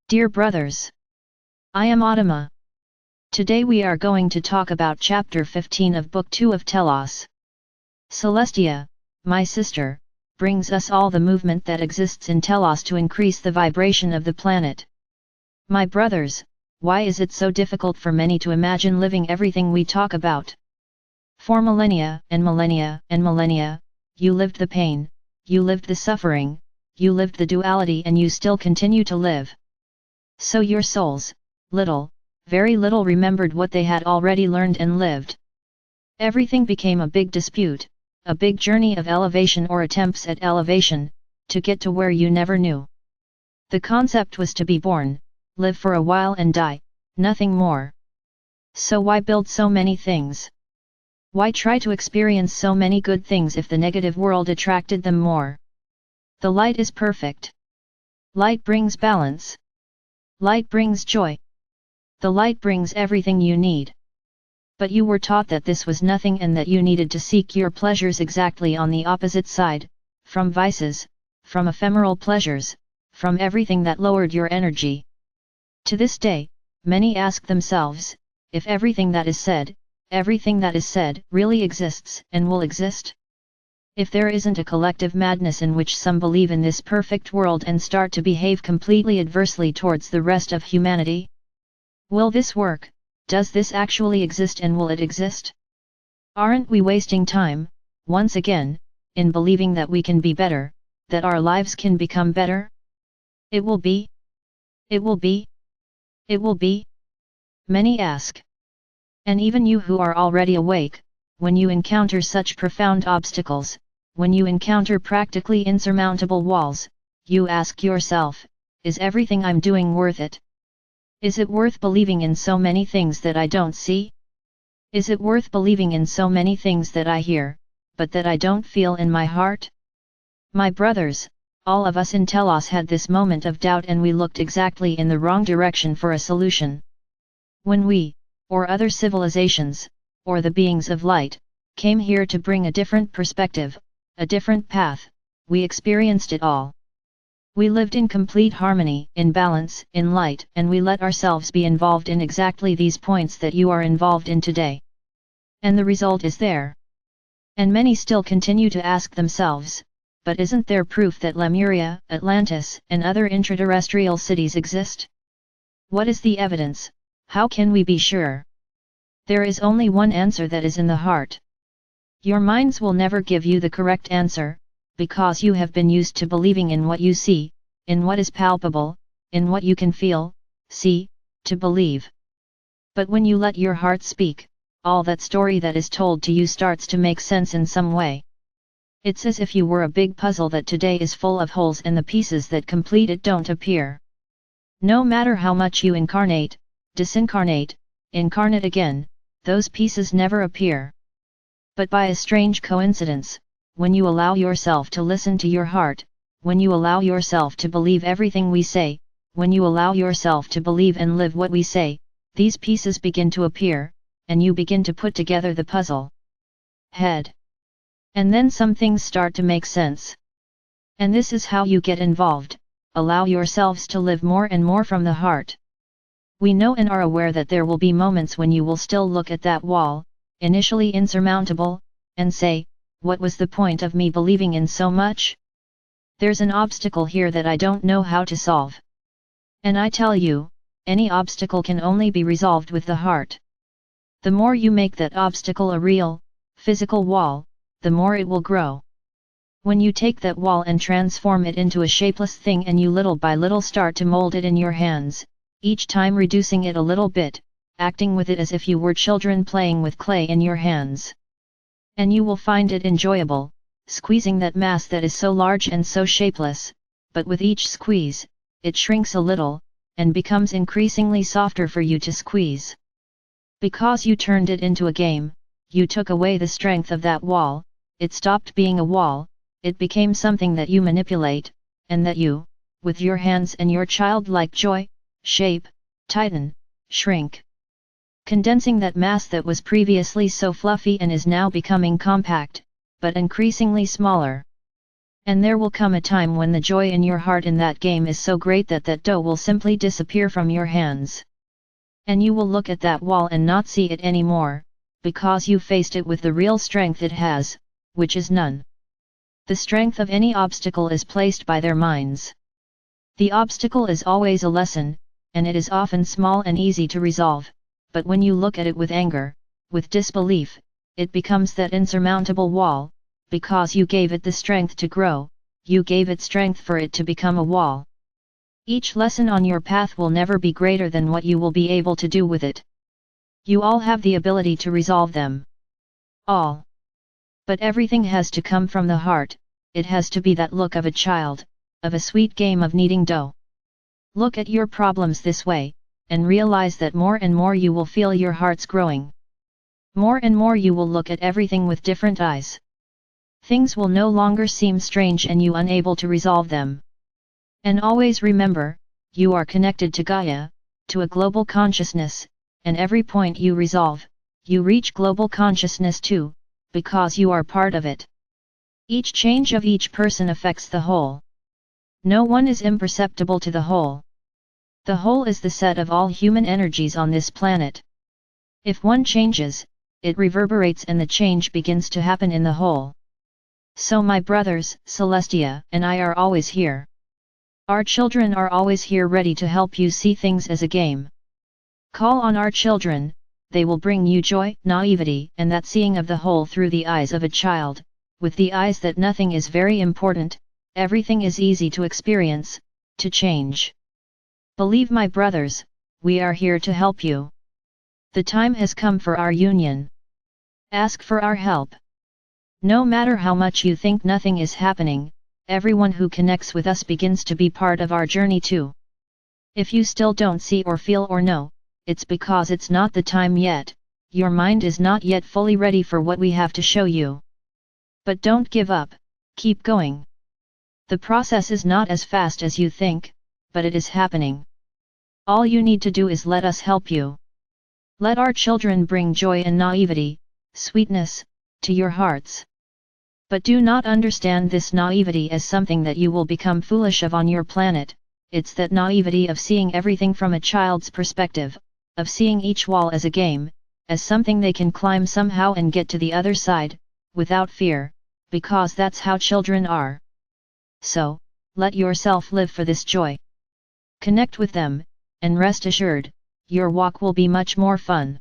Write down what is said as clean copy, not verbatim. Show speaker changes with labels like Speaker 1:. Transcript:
Speaker 1: Dear brothers, I am Adama. Today we are going to talk about chapter 15 of book 2 of Telos. Celestia, my sister, brings us all the movement that exists in Telos to increase the vibration of the planet. My brothers, why is it so difficult for many to imagine living everything we talk about? For millennia and millennia and millennia, you lived the pain, you lived the suffering, you lived the duality, and you still continue to live. So your souls, very little remembered what they had already learned and lived. Everything became a big dispute, a big journey of elevation or attempts at elevation, to get to where you never knew. The concept was to be born, live for a while and die, nothing more. So why build so many things? Why try to experience so many good things if the negative world attracted them more? The light is perfect. Light brings balance. Light brings joy. The light brings everything you need. But you were taught that this was nothing and that you needed to seek your pleasures exactly on the opposite side, from vices, from ephemeral pleasures, from everything that lowered your energy. To this day, many ask themselves, if everything that is said, really exists and will exist? If there isn't a collective madness in which some believe in this perfect world and start to behave completely adversely towards the rest of humanity? Will this work? Does this actually exist, and will it exist? Aren't we wasting time, once again, in believing that we can be better, that our lives can become better? It will be. It will be. It will be. Many ask. And even you who are already awake, when you encounter such profound obstacles, when you encounter practically insurmountable walls, you ask yourself, is everything I'm doing worth it? Is it worth believing in so many things that I don't see? Is it worth believing in so many things that I hear, but that I don't feel in my heart? My brothers, all of us in Telos had this moment of doubt, and we looked exactly in the wrong direction for a solution. When we, or other civilizations, or the beings of light, came here to bring a different perspective, a different path, we experienced it all. We lived in complete harmony, in balance, in light, and we let ourselves be involved in exactly these points that you are involved in today. And the result is there. And many still continue to ask themselves, but isn't there proof that Lemuria, Atlantis, and other intraterrestrial cities exist? What is the evidence? How can we be sure? There is only one answer that is in the heart. Your minds will never give you the correct answer, because you have been used to believing in what you see, in what is palpable, in what you can feel, see, to believe. But when you let your heart speak, all that story that is told to you starts to make sense in some way. It's as if you were a big puzzle that today is full of holes and the pieces that complete it don't appear. No matter how much you incarnate, disincarnate, incarnate again, those pieces never appear. But by a strange coincidence, when you allow yourself to listen to your heart, when you allow yourself to believe everything we say, when you allow yourself to believe and live what we say, these pieces begin to appear, and you begin to put together the puzzle. Head. And then some things start to make sense. And this is how you get involved, allow yourselves to live more and more from the heart. We know and are aware that there will be moments when you will still look at that wall, initially insurmountable, and say, what was the point of me believing in so much? There's an obstacle here that I don't know how to solve. And I tell you, any obstacle can only be resolved with the heart. The more you make that obstacle a real, physical wall, the more it will grow. When you take that wall and transform it into a shapeless thing, and you little by little start to mold it in your hands, each time reducing it a little bit, acting with it as if you were children playing with clay in your hands. And you will find it enjoyable, squeezing that mass that is so large and so shapeless, but with each squeeze, it shrinks a little, and becomes increasingly softer for you to squeeze. Because you turned it into a game, you took away the strength of that wall, it stopped being a wall, it became something that you manipulate, and that you, with your hands and your childlike joy, shape, tighten, shrink. Condensing that mass that was previously so fluffy and is now becoming compact, but increasingly smaller. And there will come a time when the joy in your heart in that game is so great that that dough will simply disappear from your hands. And you will look at that wall and not see it anymore, because you faced it with the real strength it has, which is none. The strength of any obstacle is placed by their minds. The obstacle is always a lesson, and it is often small and easy to resolve, but when you look at it with anger, with disbelief, it becomes that insurmountable wall, because you gave it the strength to grow, you gave it strength for it to become a wall. Each lesson on your path will never be greater than what you will be able to do with it. You all have the ability to resolve them. All. But everything has to come from the heart, it has to be that look of a child, of a sweet game of kneading dough. Look at your problems this way, and realize that more and more you will feel your hearts growing. More and more you will look at everything with different eyes. Things will no longer seem strange and you unable to resolve them. And always remember, you are connected to Gaia, to a global consciousness, and every point you resolve, you reach global consciousness too, because you are part of it. Each change of each person affects the whole. No one is imperceptible to the whole. The whole is the set of all human energies on this planet. If one changes, it reverberates and the change begins to happen in the whole. So my brothers, Celestia and I are always here. Our children are always here ready to help you see things as a game. Call on our children, they will bring you joy, naivety and that seeing of the whole through the eyes of a child, with the eyes that nothing is very important, everything is easy to experience, to change. Believe my brothers, we are here to help you. The time has come for our union. Ask for our help. No matter how much you think nothing is happening, everyone who connects with us begins to be part of our journey too. If you still don't see or feel or know, it's because it's not the time yet, your mind is not yet fully ready for what we have to show you. But don't give up, keep going. The process is not as fast as you think, but it is happening. All you need to do is let us help you. Let our children bring joy and naivety, sweetness, to your hearts. But do not understand this naivety as something that you will become foolish of on your planet, it's that naivety of seeing everything from a child's perspective, of seeing each wall as a game, as something they can climb somehow and get to the other side, without fear, because that's how children are. So, let yourself live for this joy. Connect with them, and rest assured, your walk will be much more fun.